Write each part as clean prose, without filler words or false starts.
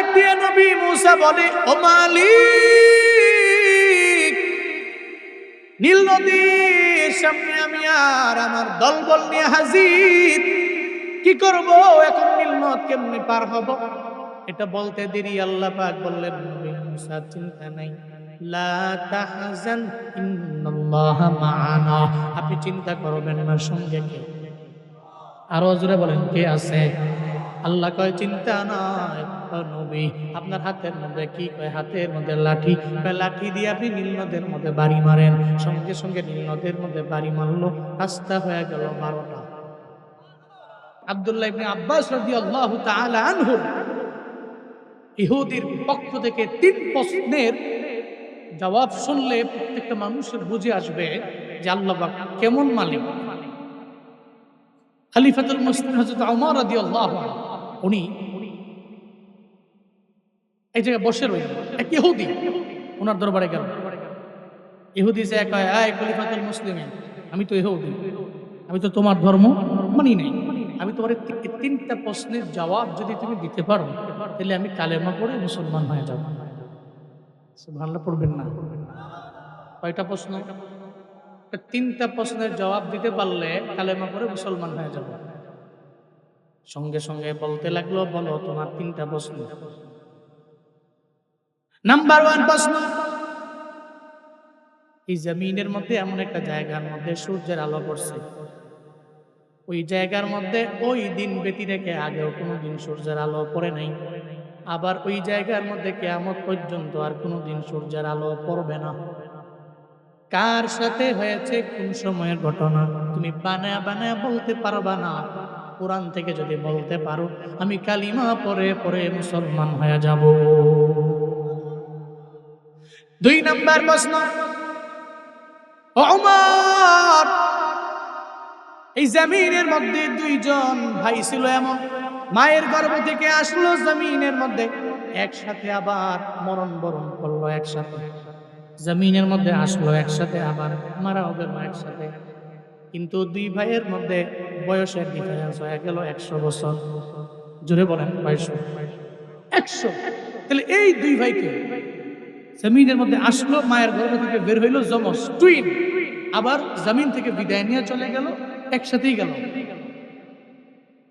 ডাক দিয়ে নবী মুসা বলে, ও মালিক, নীল নদীর সামনে আমি আর আমার দলবল নিয়ে হাজির, কি করব এখন? নীল নদ কেমনে পার হব? এটা বলতে দেরি আল্লাহ পাক বললেন, নবী মুসা চিন্তা নাই, লা তাহজান ইন্নাল্লাহা মা'ানা, আপনি চিন্তা করবেন না, সঙ্গে কে? আরো জোরে বলেন, কে আছে? আল্লাহ কয় চিন্তা নাই নবী, আপনার হাতের মধ্যে কি? কয় হাতের মধ্যে লাঠি। কয় লাঠি দিয়ে আপনি নীল নদের মধ্যে বাড়ি মারেন। সঙ্গে সঙ্গে নীল নদের মধ্যে বাড়ি মারলো, রাস্তা হয়ে গেল 12টা। আব্দুল্লাহ ইবনে আব্বাস রাদিয়াল্লাহু তাআলা আনহু ইহুদির পক্ষ থেকে 3 প্রশ্নের জবাব শুনলে প্রত্যেকটা মানুষের বুঝে আসবে যে আল্লাহ পাক কেমন মালিক। খলিফাতুল মুসলিমিন হযরত ওমর রাদিয়াল্লাহু আনহু উনি এই জায়গায় বসে রইলেন। এক ইহুদি ওনার দরবারে গেল। ইহুদি যে কয়, আয় খলিফাতুল মুসলিমিন, আমি তো ইহুদি, আমি তো তোমার ধর্ম মানি নাই, আমি তোমার 3টা প্রশ্নের জবাব যদি তুমি দিতে পারো তাহলে আমি কালেমা পড়ে মুসলমান হয়ে যাব। সুবহানাল্লাহ পড়বেন না? কয়টা প্রশ্ন? 3টা প্রশ্নের জবাব দিতে পারলে কালেমা পড়ে মুসলমান হয়ে যাব। সঙ্গে সঙ্গে বলতে লাগলো, বলো তোমার 3টা প্রশ্ন। নাম্বার 1 প্রশ্ন, এই জমিনের মধ্যে এমন একটা জায়গার মধ্যে সূর্যের আলো পড়ছে, ওই জায়গার মধ্যে ওই দিন ব্যতী রেখে আগেও কোনোদিন সূর্যের আলো পড়ে নাই, আবার ওই জায়গার মধ্যে কিয়ামত পর্যন্ত আর কোনোদিন সূর্যের আলো পড়বে না। কার সাথে হয়েছে, কোন সময়ের ঘটনা তুমি বানায়া বানায়া বলতে পারবা না। কোরআন থেকে যদি বলতে পারো, আমি কালিমা পড়ে পড়ে মুসলমান হয়ে যাব। 2 নাম্বার প্রশ্ন, ওমর, এই জমিনের মধ্যে 2 জন ভাই ছিল এমন, মায়ের গর্ভ থেকে আসলো জমিনের মধ্যে, একসাথে আবার মরণ বরণ করলো একসাথে, জমিনের মধ্যে আসলো একসাথে, আবার মারাও গেল একসাথে। কিন্তু 2 ভাইয়ের মধ্যে বয়সের ডিফারেন্স হয়ে গেল 100 বছর। জোরে বলেন, 100। তাহলে এই 2 ভাইকে জমিনের মধ্যে আসলো, মায়ের গর্ভ থেকে বের হইলো যমজ টুইন, আবার জমিন থেকে বিদায় নিয়ে চলে গেল, একসাথেই গেল।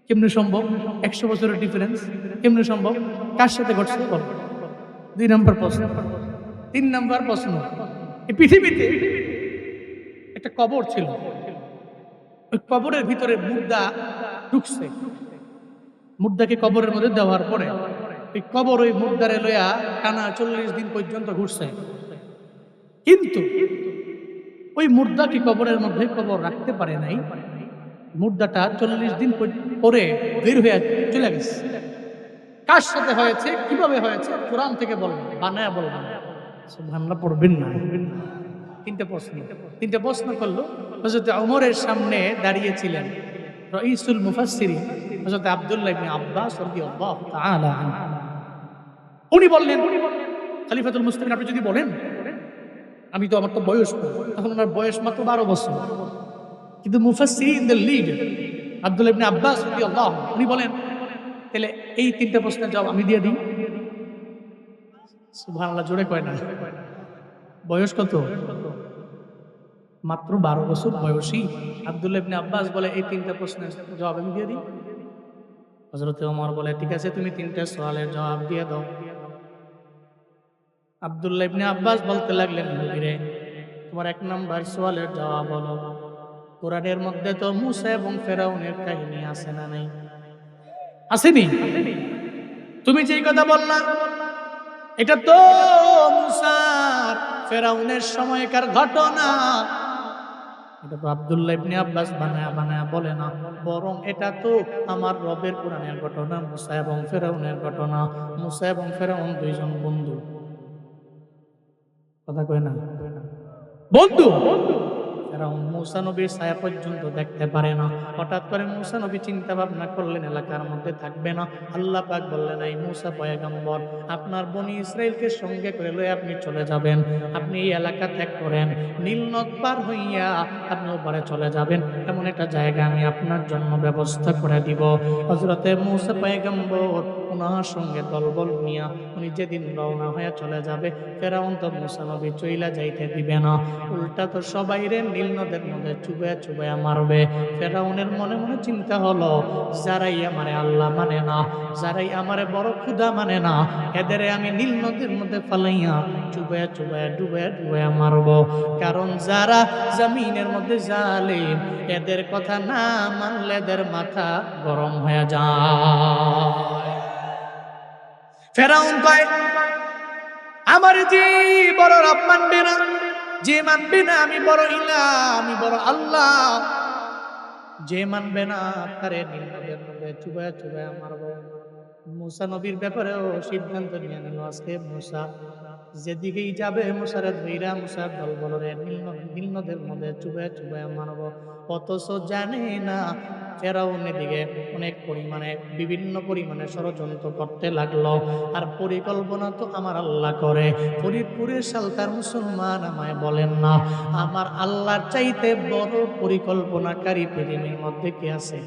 কেমনে সম্ভব? 100 বছরের ডিফারেন্স কেমনে সম্ভব? কার সাথে ঘটছে? 2 নম্বর প্রশ্ন। 3 নম্বর প্রশ্ন, এই পৃথিবীতে একটা কবর ছিল, ওই কবরের ভিতরে মুর্দা ঢুকছে, মুর্দাকে কবরের মধ্যে দেওয়ার পরে ওই কবর ওই মুর্দারে লইয়া টানা 40 দিন পর্যন্ত ঘুরছে, কিন্তু ওই মুর্দাকে কবরের মধ্যে কবর রাখতে পারে নাই। মুর্দাটা 40 দিন পরে বের হয়ে চলে গেছে। কার সাথে হয়েছে, কিভাবে হয়েছে? কোরআন থেকে বলবেন, বানায়া বলবেন। সুবহানাল্লাহ পড়বেন না? 3টে প্রশ্ন করলো। হযরত ওমরের সামনে দাঁড়িয়েছিলেন রাইসুল মুফাসসিরিন হযরত আব্দুল্লাহ ইবনে আব্বাস রাদিয়াল্লাহু তাআলা আনহু। উনি বললেন, খলিফাতুল মুসলিমিন, আপনি যদি বলেন, আমি তো, আমার তো বয়স কম, তখন ওনার বয়স মাত্র 12 বছর, কিন্তু মুফাসসিরিন দ্য লিড আব্দুল্লাহ ইবনে আব্বাস রাদিয়াল্লাহু, উনি বলেন, তাহলে এই 3টা প্রশ্নের জবাব আমি দিয়ে দিই। সুবহানাল্লাহ জোরে কয় না? বয়স কত? মাত্র 12 বছর বয়সী আব্দুল্লাহ ইবনে আব্বাস বলে, এই 3টা প্রশ্নের জবাব আমি দিয়ে দিই। হযরত ওমর বলে, ঠিক আছে, তুমি 3টা সওয়ালের জবাব দিয়ে দাও। আব্দুল্লাহ ইবনে আব্বাস বলতে লাগলেন, হুজুরে, তোমার 1 নাম্বার সওয়ালের জবাব হলো, কোরআনের মধ্যে তো মূসা এবং ফেরাউনের কাহিনী আছে না নাই? আসেনি? তুমি যেই কথা বললা, এটা তো মূসার ফেরাউনের সময়কার ঘটনা। এটা তো আব্দুল্লাহ ইবনে আব্বাস বানায়া বানায়া বলে না, বরং এটা তো আমার রবের কোরআনের ঘটনা, মূসা এবং ফেরাউনের ঘটনা। মূসা এবং ফেরাউন 2 জন বন্ধু। কথা কয় না? বন্ধু। ফেরাউন মূসা নবীর ছায়া পর্যন্ত দেখতে পারে না। হঠাৎ করে মূসা নবী চিন্তা ভাবনা করলেন এলাকার মধ্যে থাকবে না। আল্লাহ পাক বললেন, এই মূসা পয়গম্বর, আপনার বনি ইসরাইলকে সঙ্গে করে লয়ে আপনি চলে যাবেন, আপনি এই এলাকা ত্যাগ করেন, নীল নদ পার হইয়া আপনি ওপারে চলে যাবেন, এমন একটা জায়গা আমি আপনার জন্য ব্যবস্থা করে দিব। হযরতে মূসা পয়গম্বর ওনার সঙ্গে দলবল নিয়া উনি যেদিন রওনা হয়ে চলে যাবে, ফেরাউন তো মুসা নবী চইলা যাইতে দিবে না, উল্টা তো সবাই রে নীল নদের মধ্যে চুবায়া চুবায়া মারবে। ফেরাউনের মনে মনে চিন্তা হলো, যারাই আমারে আল্লাহ মানে না, যারাই আমারে বড় ক্ষুধা মানে না, এদের আমি নীল নদের মধ্যে ফালাইয়া চুবায়া চুবায়া ডুবায়া ডুবায়া মারবো। কারণ যারা জমিনের মধ্যে জালিম, এদের কথা না মানলে এদের মাথা গরম হয়ে যায়। ফেরাউন কয়, আমার যে বড় রব মানবে না, যে মানবে না আমি বড় ইলা, আমি বড় আল্লাহ, যে মানবে না তারে নীল নদের মধ্যে চুবায়া চুবায়া মারবো। মুসা নবীর ব্যাপারেও সিদ্ধান্ত নিয়ে নিল, আজকে মুসা যেদিকেই যাবে মুসারে ধইরা মুসার দল বলরে নীল নদের মধ্যে চুবায়া চুবায়া মারবো। অথচ জানে না ফেরাউন এদিকে অনেক পরিমাণে বিভিন্ন পরিমাণে ষড়যন্ত্র করতে লাগলো। আর পরিকল্পনা তো আমার আল্লাহ করে। ফরিদপুরের সালতার মুসলমান আমায় বলেন না, আমার আল্লাহর চাইতে বড় পরিকল্পনাকারী পৃথিবীর মধ্যে কে আছে?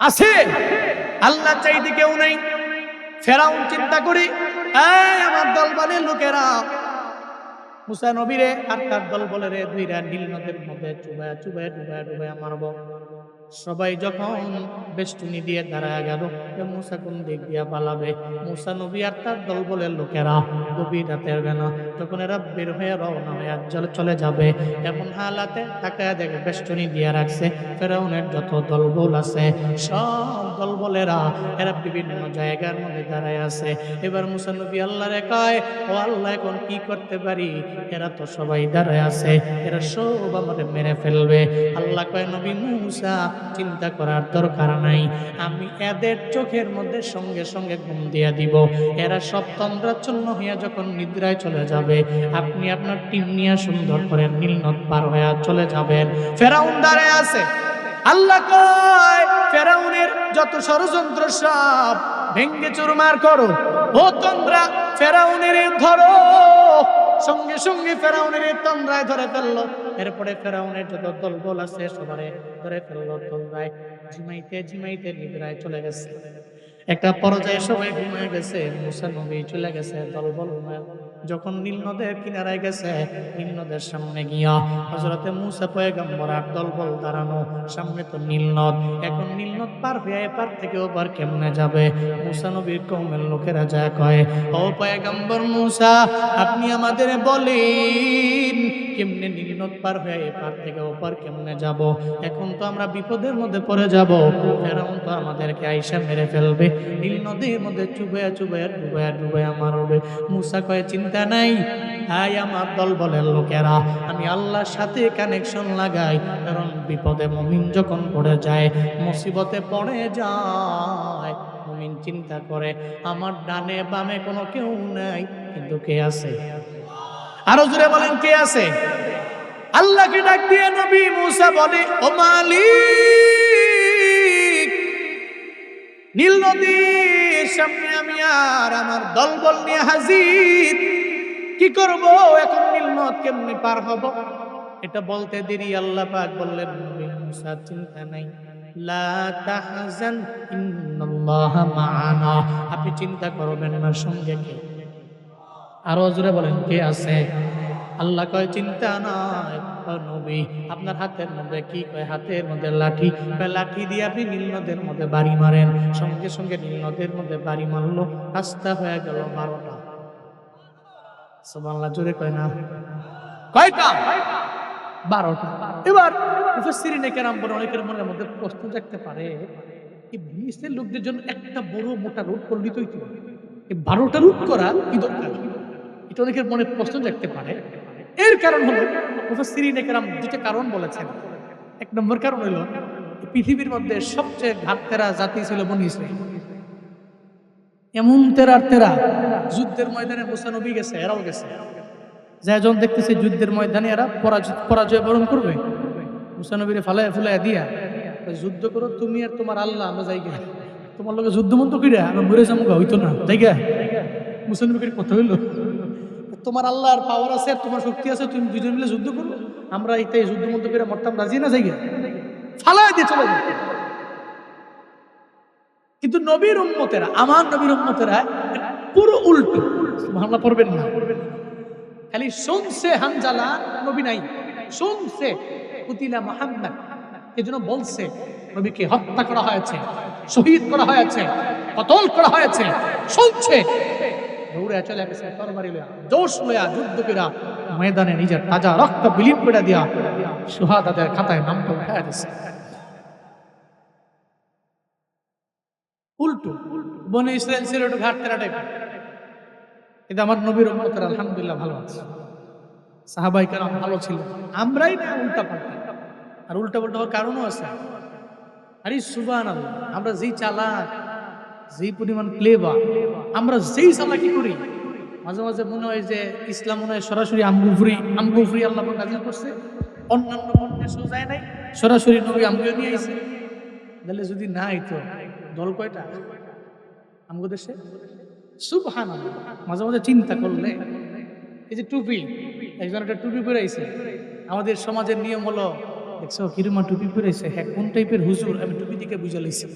আছে? আল্লাহ চাইতে কেউ নাই। ফেরাউন চিন্তা করি, এই আমার দলবলের লোকেরা মুসা নবীরে আর তার দলবলেরে দুইরা নীল নদের মধ্যে চুবায়া চুবায়া ডুবায়া ডুবায়া মারব। সবাই যখন বেষ্টনী দিয়ে দাঁড়ায় গেল, মুসা কোন দিক দিয়া পালাবে? মুসা নবী আর তার দলবলের লোকেরা গভীর রাতের বেলা যখন এরা বের হয়ে রওনা হয়ে চলে যাবে, এমন হালাতে তাকায় দেখে বেষ্টনী দিয়ে রাখছে ফেরাউনের যত দলবল আছে, সব দলবলেরা এরা বিভিন্ন জায়গার মধ্যে দাঁড়ায় আছে। এবার মুসা নবী আল্লাহরে কয়, ও আল্লাহ এখন কি করতে পারি? এরা তো সবাই দাঁড়ায় আছে, এরা সব আমাদের মেরে ফেলবে। আল্লাহ কয়, নবী মুসা চিন্তা করার দরকার নাই, আমি এদের চোখের মধ্যে সঙ্গে সঙ্গে ঘুম দিয়ে দিব। এরা সব তন্দ্রাচ্ছন্ন হইয়া যখন নিদ্রায় চলে যাবে, আপনি আপনার টিম নিয়ে সুন্দর করে নীল নদ পার হইয়া চলে যাবেন। ফেরাউন দাঁড়ায় আছে। আল্লাহ কয়, ফেরাউনের যত ষড়যন্ত্র সব ভেঙ্গে চুরমার করো। ও তন্দ্রা, ফেরাউনের ধরো। সঙ্গে সঙ্গে ফেরাউনের তন্দ্রায় ধরে ফেললো। এরপরে ফেরাউনের যত দলবল আছে সবারে ধরে ফেললো তন্দ্রায়। ঝিমাইতে ঝিমাইতে নিদ্রায় চলে গেছে। একটা পর্যায়ে সবাই ঘুমিয়ে গেছে, মুসা নবী চলে গেছে দলবল। যখন নীল নদের কিনারায় গেছে, নীল নদের সামনে গিয়া হযরতে মুসা পয়গম্বর আর দলবল দাঁড়ানো, সামনে তো নীল নদ। এখন নীল নদ পার হয়ে এপার থেকে ওপার কেমনে যাবে? মুসা নবীর কওমের লোকেরা যায় কয়, ও পয়গম্বর মুসা, আপনি আমাদের বলেন কেমনে নীল নদ পার হয়ে এপার থেকে ওপার কেমনে যাব? এখন তো আমরা বিপদের মধ্যে পড়ে যাব। ফেরাউন তো আমাদেরকে আইসা মেরে ফেলবে, নীল নদীর মধ্যে চুবায়া চুবায়া ডুবায়া ডুবায়া মারবে। মুসা কয়, চিন্তা নাই, আয় আমার দলবলের লোকেরা, আমি আল্লাহর সাথে কানেকশন লাগাই। কারণ বিপদে মুমিন যখন পড়ে যায়, মুসিবতে পড়ে যায়, মুমিন চিন্তা করে আমার ডানে বামে কোনো কেউ নাই, কিন্তু কে আছে? আরো জোরে বলেন, কে আছে? আল্লাহকে ডাক দিয়ে নবী মুসা বলে, ও মালিক, নীল নদীর সামনে আমি আর আমার দলবল নিয়ে হাজির, কি করব এখন? নীল নদ কেমনি পার হব? এটা বলতে দেরি আল্লাহ পাক বললেন, নবী মুসা চিন্তা নাই, লা তাহজান ইন্নাল্লাহা মা'ানা, আপনি চিন্তা করবেন না, সঙ্গে কে? আরো জোরে বলেন, কে আছে? আল্লাহ কয়, চিন্তা নাই নবী, আপনার হাতের মধ্যে কি? কয় হাতের মধ্যে লাঠি। লাঠি দিয়ে আপনি নীল নদের মধ্যে বাড়ি মারেন। সঙ্গে সঙ্গে নীল নদের মধ্যে বাড়ি মারলো, রাস্তা হয়ে গেল 12টা। সুবহানাল্লাহ, জোরে কয় না? কয়টা? 12টা। এবার মুফাসসিরিনে কেরাম বলেন, অনেকের মনের মধ্যে প্রশ্ন জাগতে পারে, এই বিশদের লোকদের জন্য একটা বড় মোটা রোড করলি তো, এই 12টা রুট করা কি দরকার? এটা অনেকের মনে প্রশ্ন জাগতে পারে। এর কারণ হলো, মুফাসসিরিনে কেরাম দুটো কারণ বলেছেন। এক নম্বর কারণ হলো, পৃথিবীর মধ্যে সবচেয়ে ঘাটতেরা জাতি ছিল বনী ইসরাঈল। এমন তেরার তেরা, যুদ্ধের ময়দানে মুসা নবী গেছে, এরাও গেছে। যখন দেখতেছে যুদ্ধের ময়দানে এরা পরাজয় বরণ করবে, মুসা নবীরে ফালায় ফুলায় দিয়া, যুদ্ধ করো তুমি আর তোমার আল্লাহ, আমরা যাই গা, তোমার লোকে যুদ্ধ মন্ত্র কইরা আমরা মরে যাবো, হইতো না, তাই গা? মুসা নবীর কথা হইলো, তোমার আল্লাহর পাওয়ার আছে, তোমার শক্তি আছে, তুমি দুজন মিলে যুদ্ধ করো, আমরা এইটাই যুদ্ধ মন্ত্র করে মরতাম, রাজি না? যাই গা, ফালায় দিয়ে চলে যেত। কিন্তু নবীর উম্মতেরা, আমার নবীর উম্মতেরা পুরো উল্টো। সুবহানাল্লাহ পড়বেন না, খালি শুনছে হানজালা, নবী নাই, শুনছে কুতিলা মুহাম্মদ, এজন্য বলছে নবীকে হত্যা করা হয়েছে, শহীদ করা হয়েছে, কতল করা হয়েছে, শুনছে দৌড়ে চলে গেছে, তরবারি লয়া জোশ লয়া যুদ্ধ কইরা ময়দানে নিজের তাজা রক্ত বিলীন করে দিয়া শুহাদাদের খাতায় নামটা উঠায় দিছে। উল্টো বনি ইসরাইল ছিল একটু ঘাটতেরা টাইপের, কিন্তু আমার নবীর উম্মতের আলহামদুলিল্লাহ ভালো আছে, সাহাবায়ে কেরাম ভালো ছিল, আমরাই না উল্টা পাল্টা। আর উল্টা পাল্টা হওয়ার কারণও আছে। আরে সুবহানাল্লাহ, আমরা যেই চালাক, যেই পরিমাণ ক্লেভার, আমরা যেই চালাকি করি, মাঝে মাঝে মনে হয় যে ইসলাম মনে হয় সরাসরি আমগুফরি আল্লাহ পাক নাযিল করছে, অন্যান্য মনে সোজায় নাই, সরাসরি নবী আমগুলো নিয়ে আইছে। তাহলে যদি না আইতো দল কয়টা আমগো দেশে? সুবহানাল্লাহ। মাঝে মাঝে চিন্তা করলে এই যে টুপি, একজন একটা টুপি পরে আইছে, আমাদের সমাজের নিয়ম হলো, দেখছো কিরমা টুপি পরে আইছে, হ্যাঁ কোন টাইপের হুজুর, আমি টুপি দিকে বুঝে লইছি।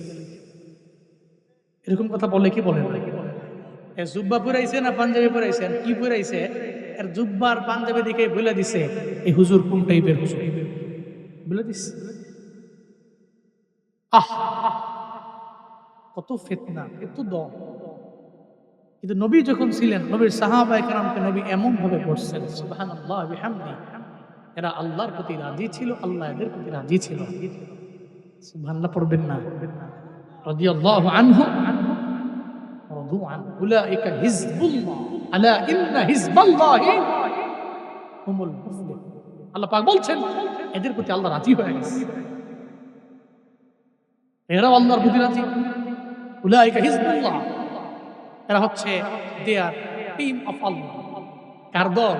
এরকম কথা বলে কি বলে না? জুব্বা পরাইছে না পাঞ্জাবি পরাইছে, কি পরাইছে, আর জুব্বার পাঞ্জাবি দিকে বলে দিছে এই হুজুর কোন টাইপের হুজুর, বলে দিছে। আহ, কত ফিতনা, কত দম। কিন্তু নবী যখন ছিলেন, নবীর সাহাবায়ে কেরামকে নবী এমন ভাবে করছেন, সুবহানাল্লাহ ওয়া বিহামদিহি, এরা আল্লাহর প্রতি রাজি ছিল, আল্লাহ এদের প্রতি রাজি ছিল। সুবহানাল্লাহ পড়বেন না? রাদিয়াল্লাহু আনহু রাদু আন উলাইকা হিজবুল্লাহ আলা ইন্না হিজবাল্লাহি হুমুল মুফলিহুন। আল্লাহ পাক বলছেন এদের প্রতি আল্লাহ রাজি হয়ে গেছে, এরা আল্লাহর প্রতি রাজি। উলাইকা হিজবুল্লাহ, এরা হচ্ছে দেয়ার টিম অফ আল্লাহ। কার দল?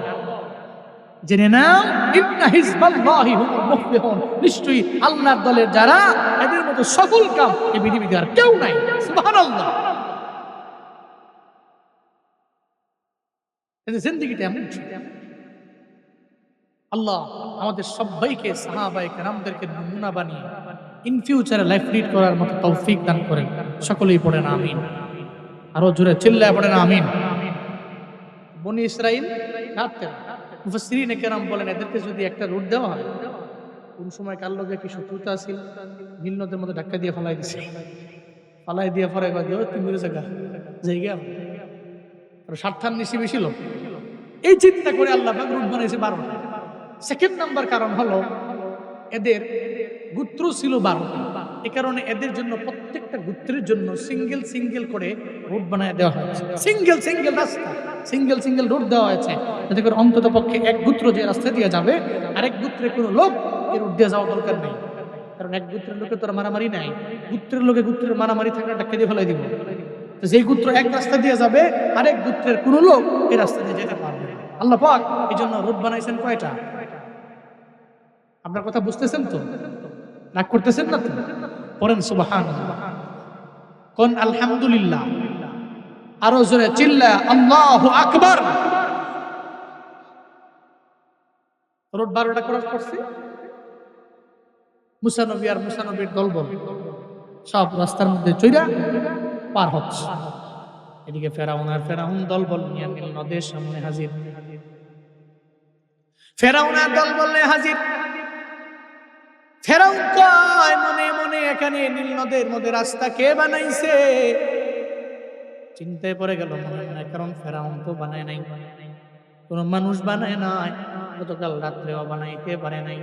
জেনে নাও, ইন্না হিজবাল্লাহি হুমুল মুফলিহুন, নিশ্চয়ই আল্লাহর দলের যারা, এদের মতো সফল কাম এই পৃথিবীতে আর কেউ নাই। সুবহানাল্লাহ। এদের জিন্দেগিটা এমন ছিল। আল্লাহ আমাদের সবাইকে সাহাবায়ে কেরামদেরকে নমুনা বানিয়ে ইন ফিউচারে লাইফ লিড করার মতো তৌফিক দান করেন। সকলেই পড়েন আমিন। আরো জোরে চিল্লায় পড়েন আমিন। বনি ইসরাইল ঘাটতেরা, মুফাসসিরিনে কেরাম বলেন এদেরকে যদি একটা রুট দেওয়া হয়, কোন সময় কার লগে কি শত্রুতা ছিল, নীল নদের মধ্যে ধাক্কা দিয়ে ফালাই দিছে, ফালাই দিয়ে পরে কয় যে তুমি জায়গা জায়গা আর স্বার্থান নিশি বেশি লোক। এই চিন্তা করে আল্লাহ পাক রুট বানাইছে 12টা। সেকেন্ড নাম্বার কারণ হলো এদের গোত্র ছিল 12টা, এই কারণে এদের জন্য প্রত্যেকটা গোত্রের জন্য সিঙ্গেল সিঙ্গেল করে রুট বানায় দেওয়া হয়েছে, সিঙ্গেল সিঙ্গেল রাস্তা, সিঙ্গেল সিঙ্গেল রুট দেওয়া হয়েছে, যাতে করে অন্তত পক্ষে এক গোত্র যে রাস্তা দিয়ে যাবে আরেক গোত্রের কোনো লোক এই রুট দিয়ে যাওয়া দরকার নেই। কারণ এক গোত্রের লোকে তো মারামারি নাই, গোত্রের লোকে গোত্রের মারামারি থাকলে ডাক্কে দিয়ে ফেলাই দিব। তো যেই গোত্র এক রাস্তা দিয়ে যাবে আরেক গোত্রের কোনো লোক এই রাস্তা দিয়ে যেতে পারবে না। আল্লাহ পাক এই জন্য রুট বানাইছেন কয়টা? আপনার কথা বুঝতেছেন তো? রাগ করতেছেন না তো? পড়েন সুবহানাল্লাহ, কোন আলহামদুলিল্লাহ, আরো জোরে চিল্লা আল্লাহু আকবার। রোড 12টা ক্রস করছে, মুসা নবী আর মুসা নবীর দলবল সব রাস্তার মধ্যে চইরা পার হচ্ছে। এদিকে ফেরাউন আর ফেরাউন দলবল নিয়ে নীল নদের সামনে হাজির। ফেরাউন আর দলবল নিয়ে হাজির। ফেরাউন কয় মনে মনে এখানে নীল নদের মধ্যে রাস্তা কে বানাইছে? চিন্তায় পড়ে গেল মনে মনে, কারণ ফেরাউন তো বানায় নাই, কোন মানুষ বানায় নাই, গতকাল রাত্রেও বানাইতে পারে নাই।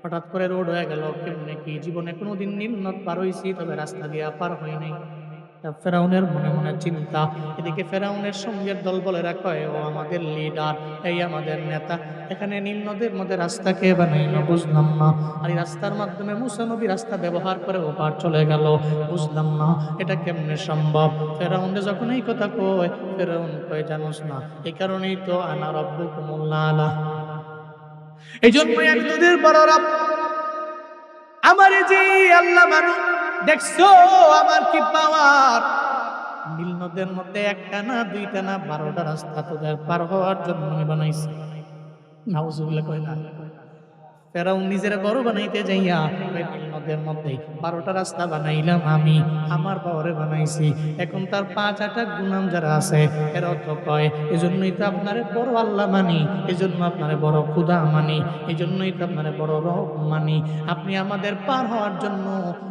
হঠাৎ করে রোড হয়ে গেল, কেমনে কি? জীবনে কোনোদিন নীল নদ পার হইছি, তবে রাস্তা দিয়ে পার হয় নাই। ফেরাউনের মনে মনে চিন্তা। এদিকে ফেরাউনের সঙ্গের দল বলেরা কয় ও আমাদের লিডার, এই আমাদের নেতা, এখানে নীল নদের মধ্যে রাস্তা কে বানাইলো বুঝলাম না। আর এই রাস্তার মাধ্যমে মুসা নবী রাস্তা ব্যবহার করে ওপার চলে গেল, বুঝলাম না এটা কেমনে সম্ভব। ফেরাউন যখন এই কথা কয়, ফেরাউন কয় জানোস না, এই কারণেই তো আনা রাব্বুকুমুল আলা, এই জন্যই আমি তোদের বড় রব। আমার যে আল্লাহ মানু, দেখছো আমার কি পাওয়ার? নীল নদের মধ্যে একটা না দুইটা না 12টা রাস্তা তোদের পার হওয়ার জন্য আমি বানাইছি। নাউজুবিল্লাহ কয় না? ফেরাউন নিজের বড় বানাইতে যাইয়া নীল নদের মধ্যে 12টা রাস্তা বানাইলাম আমি, আমার পাওয়ারে বানাইছি। এখন তার 5-8 গুনাম যারা আছে এরা তো কয় এজন্যই তো আপনারে বড় আল্লাহ মানি, এজন্য আপনারে বড় খোদা মানি, এজন্যই তো আপনারে বড় রব মানি। আপনি আমাদের পার হওয়ার জন্য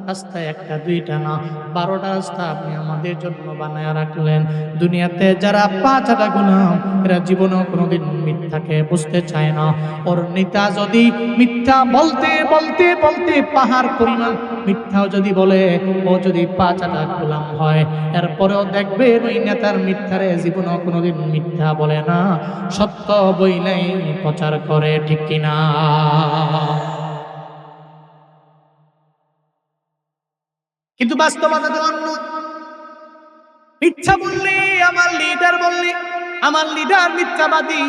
রাস্তায় 1টা 2টা না 12টা রাস্তা আপনি আমাদের জন্য বানায় রাখলেন। দুনিয়াতে যারা 5-8 গুনাম এরা জীবনেও কোনোদিন মিথ্যাকে বুঝতে চায় না। ওর নেতা যদি মিথ্যা বলতে বলতে বলতে পাহাড় পরিমাণ মিথ্যাও যদি বলে, ও যদি 5-8 গোলাম হয়, এরপরেও দেখবে ওই নেতার মিথ্যারে জীবনেও কোনোদিন মিথ্যা বলে না, সত্য বইলেই প্রচার করে, ঠিক কিনা? কিন্তু বাস্তবতা তো অন্য। মিথ্যা বললে আমার লিডার বললে আমার লিডার মিথ্যাবাদী,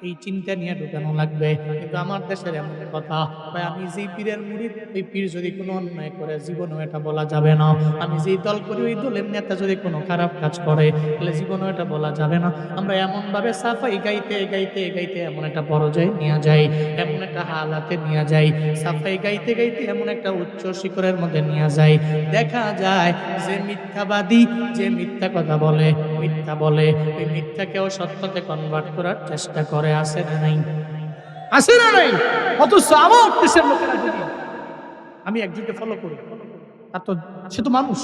এই চিন্তা নিয়ে ঢুকানো লাগবে। কিন্তু আমার দেশের এমন কথা, ভাই আমি যেই পীরের মুরিদ, ওই পীর যদি কোনো অন্যায় করে জীবনেও এটা বলা যাবে না। আমি যেই দল করি ওই দলের নেতা যদি কোনো খারাপ কাজ করে তাহলে জীবনেও এটা বলা যাবে না। আমরা এমন ভাবে সাফাই গাইতে গাইতে গাইতে এমন একটা পর্যায়ে নিয়ে যাই, এমন একটা হালাতে নিয়ে যাই, সাফাই গাইতে গাইতে এমন একটা উচ্চ শিখরের মধ্যে নিয়ে যাই, দেখা যায় যে মিথ্যাবাদী, যে মিথ্যা কথা বলে, মিথ্যা বলে, ওই মিথ্যাকেও সত্যতে কনভার্ট করার চেষ্টা করে। আছে না নাই? আছে না নাই? অথচ আমার দেশের লোকেরা যদি, আমি একজনকে ফলো করি, তার তো, সে তো মানুষ,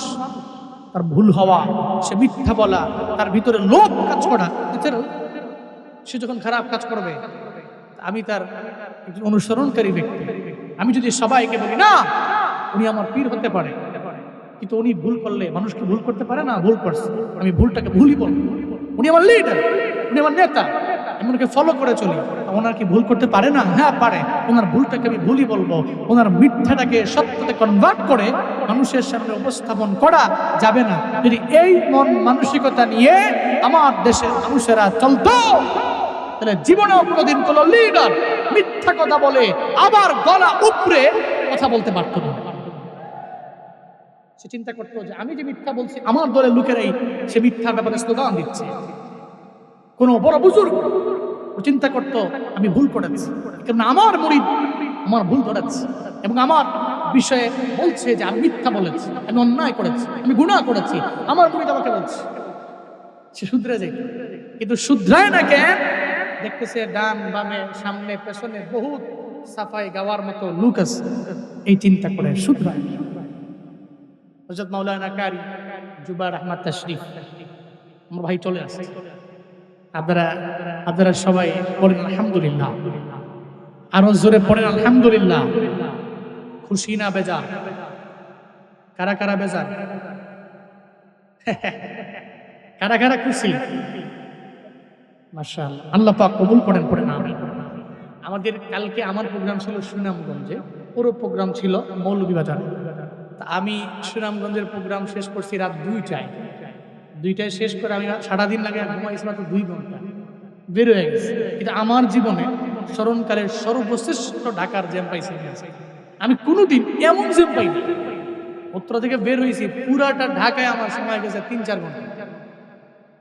তার ভুল হওয়া, সে মিথ্যা বলা, তার ভিতরে লোভ কাজ করা, সে যখন খারাপ কাজ করবে আমি তার একজন অনুসরণকারী ব্যক্তি, আমি যদি সবাইকে বলি না উনি আমার পীর হতে পারে, কিন্তু উনি ভুল করলে মানুষ কি ভুল করতে পারে না? ভুল করছে, আমি ভুলটাকে ভুলই বলবো। উনি আমার লিডার, উনি আমার নেতা, আমি ওনাকে ফলো করে চলি, ওনার কি ভুল করতে পারে না? হ্যাঁ পারে। ওনার ভুলটাকে আমি ভুলই বলবো। ওনার মিথ্যাটাকে সত্যতে কনভার্ট করে মানুষের সামনে উপস্থাপন করা যাবে না। যদি এই মন মানসিকতা নিয়ে আমার দেশের মানুষেরা চলতো, তাহলে জীবনেও কোনোদিন কোনো লিডার মিথ্যা কথা বলে আবার গলা উপরে কথা বলতে পারতো না। সে চিন্তা করতো যে আমি যে মিথ্যা বলছি, আমার দলের লোকেরাই সে মিথ্যার ব্যাপারে স্লোগান দিচ্ছে। কোন বড় বুজুর্গ চিন্তা করতো আমি ভুল করেছি, কারণ আমার মুরিদ আমার ভুল ধরেছে এবং আমার বিষয়ে বলছে যে আমি মিথ্যা বলেছি, আমি অন্যায় করেছি, আমি গুনাহ করেছি, আমার মুরিদ আমাকে বলছে। সে শুধরে যায়, কিন্তু শুধরায় না কেন? দেখতেছে ডান বামে সামনে পেছনে বহুত সাফাই গাওয়ার মতো লোক আছে, এই চিন্তা করে শুধরায়। হযরত মাওলানা কারি জুবায়ের আহমদ তাশরিফ, আমার ভাই চলে আসছে, আপনারা সবাই পড়েন আলহামদুলিল্লাহ, আরো জোরে পড়েন আলহামদুলিল্লাহ। খুশি না বেজার? কারা কারা বেজার? কারা কারা খুশি? মাশাআল্লাহ, আল্লাহ পাক কবুল করেন, পড়েন আমিন। আমাদের কালকে আমার প্রোগ্রাম ছিল সুনামগঞ্জে, পুরো প্রোগ্রাম ছিল মৌলভীবাজারে। আমি সুনামগঞ্জের প্রোগ্রাম শেষ করছি রাত 2টায় শেষ করে আমি সারাদিন লাগে ঘুমাইছি মাত্র 2 ঘন্টা, বের হয়ে গেছে। কিন্তু আমার জীবনে স্মরণকালের সর্বশ্রেষ্ঠ ঢাকার জ্যাম পাইছি আমি কোনোদিন, এমন জ্যাম পাইনি। উত্তরা থেকে বের হয়েছি, পুরাটা ঢাকায় আমার সময় গেছে 3-4 ঘন্টা।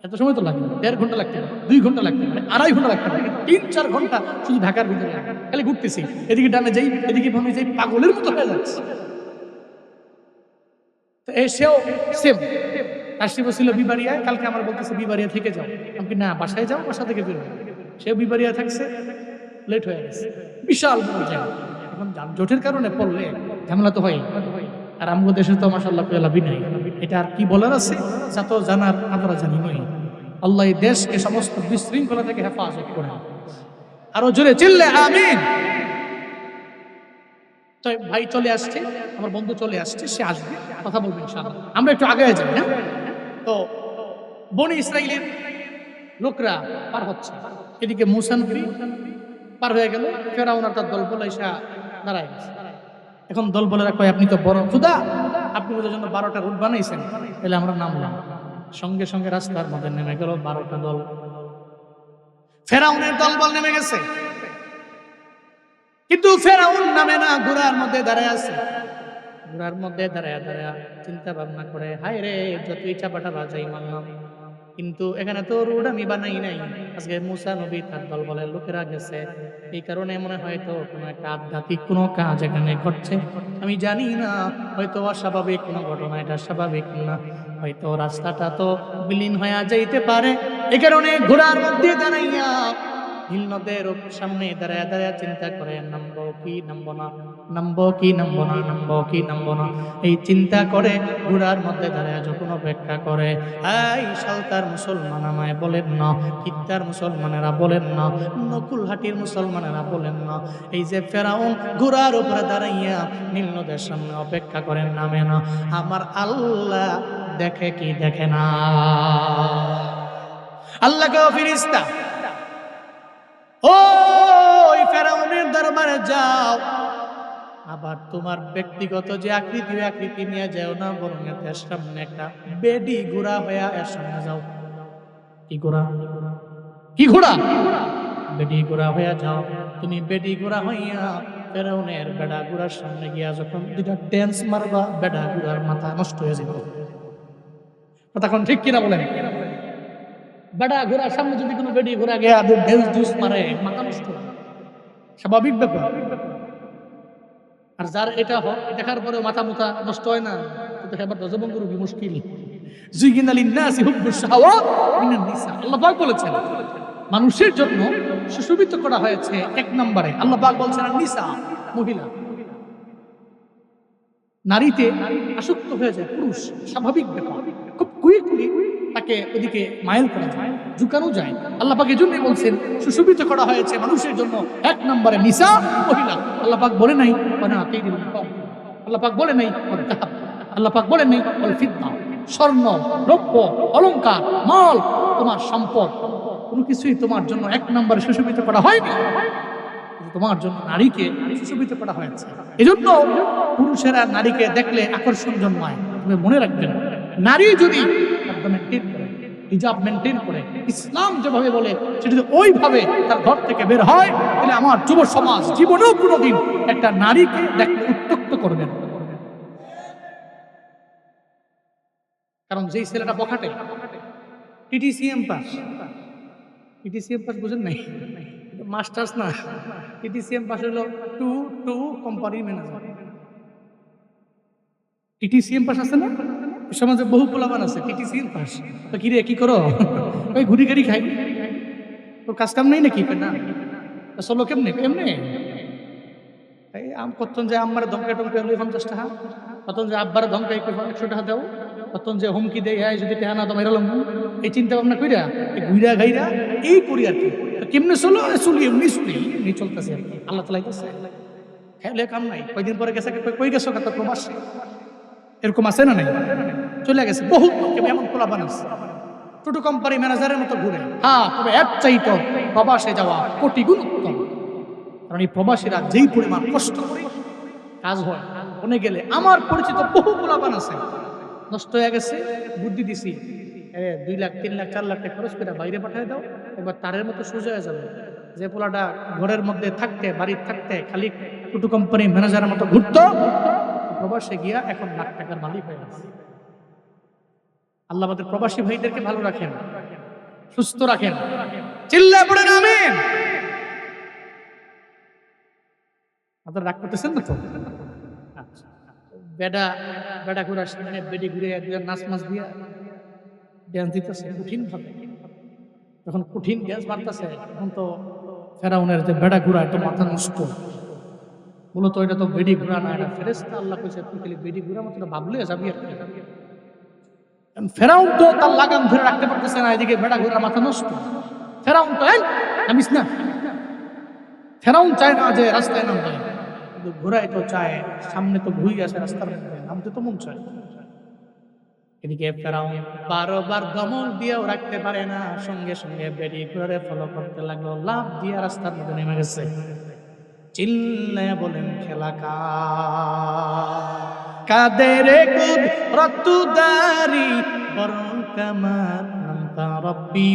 এত সময় তো লাগে না, 1.5 ঘন্টা লাগতে পারে, 2 ঘন্টা লাগতে পারে, 2.5 ঘন্টা লাগতে পারে, 3-4 ঘন্টা শুধু ঢাকার ভিতরে খালি ঘুরতেছি, এদিকে ডানে যাই এদিকে বামে যাই, পাগলের মতো হয়ে যাচ্ছে। তো এসেও সেম তাশরিফ ছিল বিবাড়িয়ায়, কালকে আমার বলতেছে বিবাড়িয়া থেকে যাও, আমি না বাসায় যাও, বাসা থেকে বের হই। সেও বিবাড়িয়া থাকছে, লেট হয়ে গেছে, বিশাল বড় জ্যাম। এখন যানজটের কারণে পড়লে ঝামেলা তো হয়। আর আমগো দেশে তো মাশাআল্লাহ পেলা বিনাই, এটা আর কি বলার আছে, যা তো জানার আমরা জানি নই। আল্লাহ এই দেশকে সমস্ত বিশৃঙ্খলা থেকে হেফাজত করেন। আরো জোরে চিল্লে আমিন। তো ভাই চলে আসছে, আমার বন্ধু চলে আসছে, সে আসবে, কথা বলবো ইনশাআল্লাহ। আমরা একটু আগে যাই না? তো বনি ইসরাইলের লোকরা পার হচ্ছে, এদিকে মূসা নবী পার হয়ে গেল, ফেরাউন আর তার দলবল এসে দাঁড়ায় গেছে। এখন দলবলেরা কয় আপনি তো বড় খোদা, আপনি ওদের জন্য 12টা রুট বানাইছেন, তাহলে আমরা নামলাম। সঙ্গে সঙ্গে রাস্তার মধ্যে নেমে গেল 12টা দল। ফেরাউনের দলবল নেমে গেছে, কিন্তু ফেরাউন নামে না, ঘোড়ার মধ্যে দাঁড়ায় আছে। ঘোড়ার মধ্যে দাঁড়ায় দাঁড়ায় চিন্তা ভাবনা করে, হায় রে, যতই চাপাটা বাজাই মারলাম, কিন্তু এখানে তো রোড আমি বানাই নাই, আজকে মুসা নবী তার দল বলের লোকেরা গেছে, এই কারণে মনে হয়তো কোনো একটা আধ্যাত্মিক কোনো কাজ এখানে ঘটছে, আমি জানি না, হয়তো অস্বাভাবিক কোনো ঘটনা, এটা স্বাভাবিক না, হয়তো রাস্তাটা তো বিলীন হয়ে যাইতে পারে। এই কারণে ঘোড়ার মধ্যে দাঁড়াইয়া নীল নদের সামনে দাঁড়ায় দাঁড়ায় চিন্তা করে নামবো কি নামবো না, নামবো কি নামবো না, নামবো কি নামবো না, এই চিন্তা করে ঘোড়ার মধ্যে দাঁড়ায় যখন অপেক্ষা করে। এই সালতার মুসলমান আমায় বলেন না, কিত্তার মুসলমানেরা বলেন না, নকুলহাটির মুসলমানেরা বলেন না, এই যে ফেরাউন ঘোড়ার উপরে দাঁড়াইয়া নীল নদের সামনে অপেক্ষা করেন নামে না, আমার আল্লাহ দেখে কি দেখে না? আল্লাহ কে ফেরেশতা, ওই ফেরাউনের দরবারে যাও, আবার তোমার ব্যক্তিগত যে আকৃতি আকৃতি নিয়ে যাও না, বরং এর সামনে একটা বেডি ঘোড়া হয়ে এর সামনে যাও। কি ঘোড়া? কি ঘোড়া? বেডি ঘোড়া হয়ে যাও। তুমি বেডি ঘোড়া হইয়া ফেরাউনের বেড়া ঘোড়ার সামনে গিয়া যখন দুইটা ড্যান্স মারবা, বেড়া ঘোড়ার মাথা নষ্ট হয়ে যাবে। তখন ঠিক কিনা বলেন? বেড়া ঘোড়ার সামনে যদি কোনো বেডি ঘোড়া গিয়া ড্যান্স জুস মারে, মাথা নষ্ট, স্বাভাবিক ব্যাপার। আর যার এটা হয়, দেখার পরে মাথা মুথা নষ্ট হয় না, তো এবার দজবঙ্গ রোগী মুশকিল। যুগিনা লিন্নাসি হুব্বুশ শাহাওয়াত মিনান নিসা, আল্লাহ পাক বলেছেন মানুষের জন্য সুশোভিত করা হয়েছে এক নম্বরে, আল্লাহ পাক বলছেন নিসা, মহিলা। নারীতে আসক্ত হয়ে যায় পুরুষ, স্বাভাবিক ব্যাপার, খুব কুইকলি তাকে ওদিকে মাইল করা যায়, ঝুঁকানো যায়। আল্লাহ পাক এজন্যই বলছেন সুশোভিত করা হয়েছে মানুষের জন্য এক নম্বরে নিসা, মহিলা। আল্লাহ পাক বলে নাই বানাতিল কওম, আল্লাহ পাক বলে নাই যাহাব, আল্লাহ পাক বলে নাই ওয়াল ফিদ্দা, স্বর্ণ রৌপ্য অলংকার মাল, তোমার সম্পদ, কোনো কিছুই তোমার জন্য এক নম্বরে সুশোভিত করা হয়নি, তোমার জন্য নারীকে সুশোভিত করা হয়েছে। এজন্য পুরুষেরা নারীকে দেখলে আকর্ষণ জন্মায়। তুমি মনে রাখবেন, নারী যদি মেনটেন করে, হিজাব মেনটেন করে, ইসলাম যেভাবে বলে সেটা যদি ওইভাবে তার ঘর থেকে বের হয়, তাহলে আমার যুব সমাজ জীবনেও কোনোদিন একটা নারীকে দেখলে উত্ত্যক্ত করবে না। কারণ যেই ছেলেটা বখাটে, টিটিসিএম পাস, টিটিসিএম পাস বুঝেন নাই, মাস্টার্স না, টিটিসিএম পাস হলো to to company manager. TTCM pass আছে না, সমাজে বহু পোলাবান আছে টিটিসিএম পাস। তো কি রে, কি করো? ওই ঘুরি গাড়ি খাই, তোর কাজ কাম নেই নাকি? না। চলো কেমনে? এমনি কতন যে আম্মার ধমকাই টমকাই 50 টাকা, কতন যে আব্বার ধমকাই 100 টাকা দাও, কতন যে হুমকি দেয় যদি টাকা না দাও মেরালাম, এই চিন্তা ভাবনা কইরা ঘুরা গাইরা এই করি আর কি। কেমনে চলো? চলি এমনি চলি, এমনি চলতেছে আর কি, আল্লাহ চালাইতেছে। হ্যাঁ কাম নাই, কয়দিন পরে গেছে, কই গেছো? কত প্রবাস, এরকম আছে না নাই? চলে গেছে বহুত লোক, এমন পোলাপান আছে ছোট কোম্পানি ম্যানেজারের মতো ঘুরে। হ্যাঁ, তবে এর চাইতো প্রবাসে যাওয়া কোটি গুণ উত্তম। কারণ এই প্রবাসীরা যেই পরিমাণ কষ্ট করে কাজ হয়, মনে গেলে আমার পরিচিত বহু পোলাপান আছে, নষ্ট হয়ে গেছে, বুদ্ধি দিছি 2 লাখ 3 লাখ 4 লাখ টাকা খরচ করে বাইরে পাঠিয়ে দাও, এবার তারের মতো সোজা হয়ে যাবে। যে পোলাটা ঘরের মধ্যে থাকতে, বাড়ির থাকতে খালি ছোট কোম্পানি ম্যানেজারের মতো ঘুরতো, প্রবাসে গিয়া এখন লাখ টাকার মালিক হয়ে গেছে। আল্লাহ আমাদের প্রবাসী ভাইদেরকে ভালো রাখেন, সুস্থ রাখেন, চিল্লায় পড়েন আমিন। আপনারা রাগ করতেছেন না তো? আচ্ছা, বেডা বেডা ঘুরার সামনে বেডি ঘুরে নাচ মাছ দিয়া ড্যান্স দিতেছে কঠিন ভাবে। যখন কঠিন ড্যান্স মারতেছে, তখন তো ফেরাউনের যে বেডা ঘুরা, এটা মাথা নষ্ট। মূলত এটা তো বেডি ঘুরা না, এটা ফেরেশতা। আল্লাহ কইছে তুই খালি বেডি ঘুরা মতো ভাবলে যাবি আর কি। ফেরাউন তো তার লাগাম ধরে রাখতে পারতেছে না, এদিকে বেড়া ঘোড়া মাথা নষ্ট। ফেরাউন তো নামিস না, ফেরাউন চায় না যে রাস্তায় নামবে, কিন্তু ঘোড়ায় তো চায়, সামনে তো ভুই আছে রাস্তার মধ্যে, নামতে তো মন চায়। এদিকে ফেরাউন বারবার দমন দিয়েও রাখতে পারে না, সঙ্গে সঙ্গে বেরিয়ে ঘোড়ারে ফলো করতে লাগলো, লাফ দিয়ে রাস্তার মধ্যে নেমে গেছে। চিল্লায়া বলেন খেলা কাদের কুদরতুদারি বরং কামার আনতা রব্বি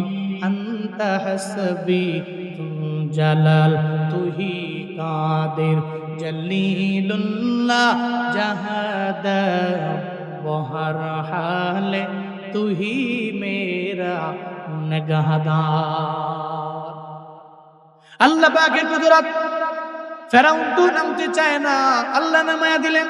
আনতা হাসবি জালাল তুহি কাদের জলিলুল্লাহ জাহাদা বহর হালে তুহি মেরা মেরা নেগাহদার। আল্লাহ পাকের কুদরত, ফেরাউন তো নামতে চায় না, আল্লাহ নামায়া দিলেন।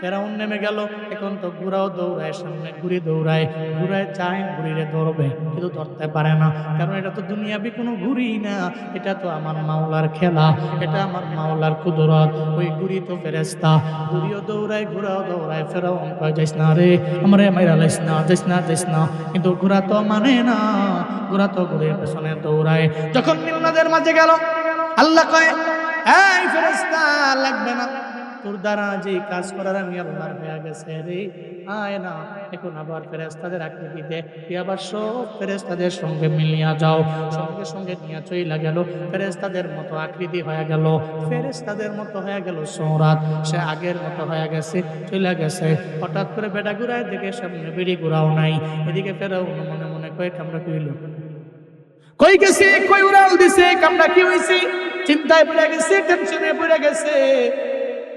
ফেরাউন নেমে গেল। এখন তো ঘোড়াও দৌড়ায়, সামনে ঘুরে দৌড়ায়, ঘুরায় চায় ঘুরিরে ধরবে, কিন্তু ধরতে পারে না। কারণ এটা তো দুনিয়াবি কোনো ঘুরি না, এটা তো আমার মাওলার খেলা, এটা আমার মাওলার কুদরত। ওই ঘুরি তো ফেরেশতা, ঘুরিও দৌড়ায়, ঘোড়াও দৌড়ায়। ফেরাউন কয় যাইস না রে, আমারে মাইরা লাইস না, যাইস না, যাইস না। কিন্তু ঘোড়া তো মানে না, ঘোড়া তো ঘুরির পেছনে দৌড়ায়। যখন নীল নদের মাঝে গেল, আল্লাহ কয় এই ফেরেশতা লাগবে না, তোর দ্বারা যে কাজ করার আমি আল্লাহর হয়ে গেছে রে, আয় না। এখন আবার ফেরেশতাদের আকৃতিতে তুই আবার সব ফেরেশতাদের সঙ্গে মিলিয়া যাও। সঙ্গে সঙ্গে নিয়ে চইলা গেল, ফেরেশতাদের মতো আকৃতি হয়ে গেল, ফেরেশতাদের মতো হয়ে গেল সৌরাত, সে আগের মতো হয়ে গেছে, চইলা গেছে। হঠাৎ করে বেটা ঘুরায় দেখে সামনে বেড়ি ঘুরাও নাই। এদিকে ফেরাউন মনে মনে কয় কামড়া কইল, কই গেছে, কই উড়াল দিছে, কামড়া কি হইছে, চিন্তায় পড়ে গেছে, টেনশনে পড়ে গেছে।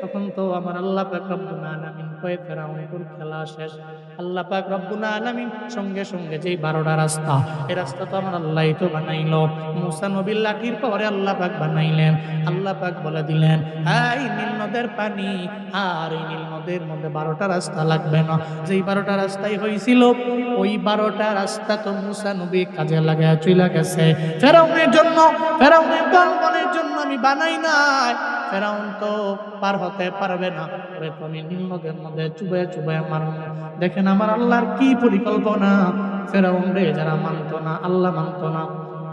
তখন তো আমার আল্লাহ পাক রব্বুল আলামিন কয় ফেরাউন তোর খেলা শেষ। আল্লাহ পাক রব্বুল আলামিন সঙ্গে সঙ্গে যেই 12টা রাস্তা, এই রাস্তা তো আমার আল্লাহই তো বানাইলো। মুসা নবীর লাঠির পরে আল্লাহ পাক বানাইলেন। আল্লাহ পাক বলে দিলেন এই নীল নদের পানি আর এই নীল নদের মধ্যে 12টা রাস্তা লাগবে না। যেই 12টা রাস্তাই হয়েছিল, ওই 12টা রাস্তা তো মুসা নবী কাজে লাগায় চইলা গেছে। ফেরাউনের জন্য, ফেরাউনের দলবলের জন্য আমি বানাই নাই। ফেরাউন তো পার হতে পারবে না, ওরে তো আমি নীল নদের মধ্যে চুবায় চুবায় মারব। দেখেন আমার আল্লাহর কি পরিকল্পনা। ফেরাউন রে যারা মানত না, আল্লাহ মানত না,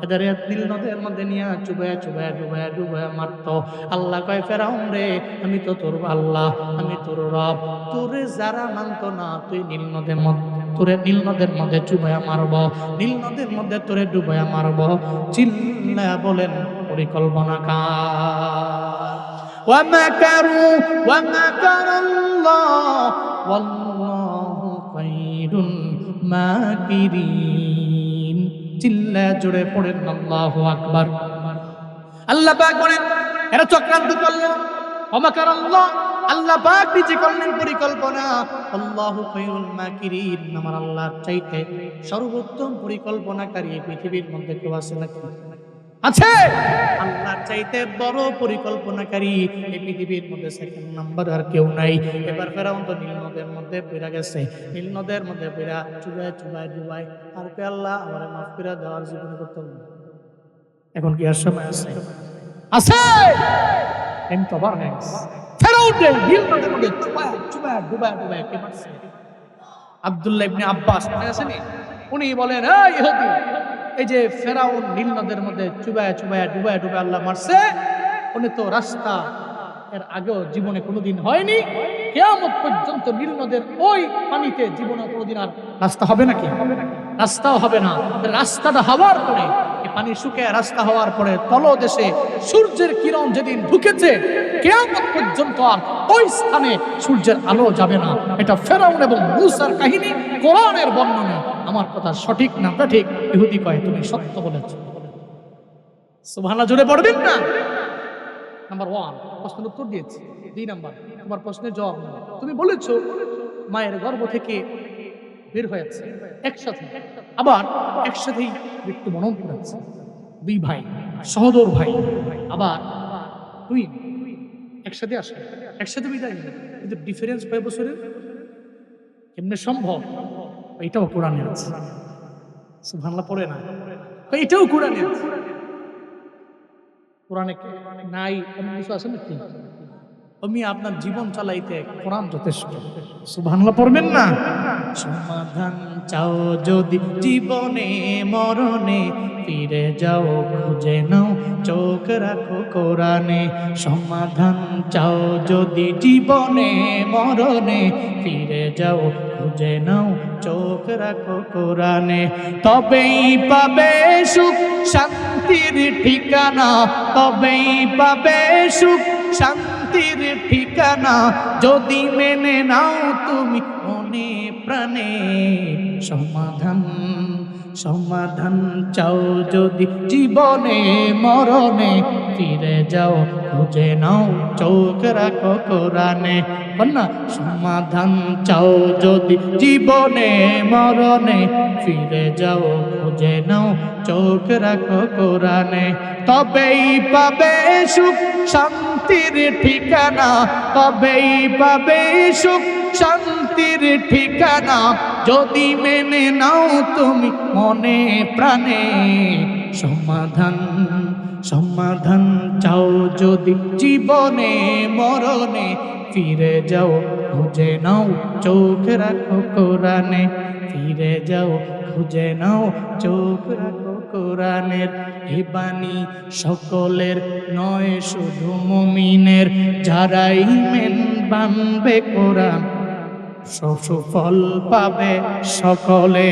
এদের নীল নদের মধ্যে নিয়ে চুবায় চুবায় ডুবায় ডুবায় মারত। আল্লাহ কয় ফেরাউন রে আমি তো তোর আল্লাহ, আমি তোর রব, তোরে যারা মানত না তুই নীল নদের মধ্যে, তোরে নীল নদের মধ্যে চুবায়া মারব, নীল নদের মধ্যে তোরে ডুবায়া মারব। চিল্লা বলেন পরিকল্পনা কার? ومكروا ومكر الله والله خير الماكرين। চিল্লা জোরে পড়েন আল্লাহু আকবার। আল্লাহ পাক বলেন এরা চক্রান্ত করলো। ওমাকার আল্লাহ, আল্লাহ পাক নিজে করলেন পরিকল্পনা। আল্লাহু খায়রুল মাকিরিন, আমার আল্লাহর চাইতে সর্বোত্তম পরিকল্পনাকারী এই পৃথিবীর মধ্যে কেউ আছে নাকি? আছে। আল্লাহর চাইতে বড় পরিকল্পনাকারী এই পৃথিবীর মধ্যে সেকেন্ড নাম্বার আর কেউ নাই। এবার ফেরাউন তো নীল নদের মধ্যে পড়ে গেছে, নীল নদের মধ্যে পড়া চুবায় চুবায় ডুবায়। আর কে আল্লাহ আমারে মাফ করে দেওয়ার জীবনে করতে হবে। এখন কি আর সময় আছে? আছে। এম তো বার হ্যাংস ফেরাউন নীল নদের মধ্যে চুবায় চুবায় ডুবায় ডুবায় কে মারছে? আব্দুল্লাহ ইবনে আব্বাস মনে আছে নি? উনি বলেন এই ইহুদি, এই যে ফেরাউন নীল নদের মধ্যে চুবায় চুবায় ডুবায় ডুবায় আল্লাহ মারছে, উনি তো রাস্তা এর আগেও জীবনে কোনোদিন হয়নি। কিয়ামত পর্যন্ত নীল নদের ওই পানিতে জীবনে কোনোদিন আর রাস্তা হবে নাকি? রাস্তাও হবে না। রাস্তাটা হওয়ার পরে, এই পানি শুকিয়ে রাস্তা হওয়ার পরে তলদেশে সূর্যের কিরণ যেদিন ঢুকেছে, কিয়ামত পর্যন্ত আর ওই স্থানে সূর্যের আলো যাবে না। এটা ফেরাউন এবং মূসার কাহিনী, কোরআনের বর্ণনা। আমার কথা সঠিক না ঠিক? ইহুদি কয় তুমি সত্য বলেছ। সুবহানাল্লাহ জোরে পড়বেন না? নাম্বার 1 প্রশ্নের উত্তর দিয়েছি। 2 নাম্বার তোমার প্রশ্নের জবাব না। তুমি বলেছো মায়ের গর্ভ থেকে বের হয়েছে একসাথে, আবার একসাথেই মৃত্যুবরণ করেছে। 2 ভাই, সহোদর ভাই, আবার তুই একসাথে আসে, একসাথে বিদায় নিল, কিন্তু ডিফারেন্স কয় বছরের? কেমনে সম্ভব? এটাও কোরআনে আছে। সুবহানাল্লাহ পড়ে না? এটাও কোরআনে আছে। কোরআনে নাই এমন কিছু আছে নাকি? আমি আপনার জীবন চালাইতে কোরআন যথেষ্ট। সুবহানাল্লাহ পড়বেন না? সমাধান চাও যদি জীবনে মরণে, ফিরে যাও খুঁজে নাও চোখ রাখো কোরআনে। সমাধান চাও যদি জীবনে মরণে, ফিরে যাও খুঁজে নাও চোখ রাখো কোরআনে। তবেই পাবে সুখ শান্তির ঠিকানা, তবেই পাবে সুখ শান্তির ঠিকানা, যদি মেনে নাও তুমি মনে প্রাণে। সমাধান সমাধান চাও যদি জীবনে মরণে, ফিরে যাও খুঁজে নাও চোখ রাখো কোরআনে। কন্যা সমাধান চাও যদি জীবনে মরণে, ফিরে যাও খুঁজে নাও চোখ রাখো কোরআনে, তবেই পাবে সুখ শান্তির ঠিকানা, তবেই পাবে সুখ শান্তির ঠিকানা, যদি মেনে নাও তুমি মনে প্রাণে। সমাধান সমাধান চাও যদি জীবনে মরণে, ফিরে যাও খুঁজে নাও চোখ রাখো কোরআনে, ফিরে যাও খুঁজে নাও চোখ রাখো কোরআনের। এ বাণী সকলের নয় শুধু মুমিনের, যারাই মেন বানবে কোরআন সুফল পাবে সকলে।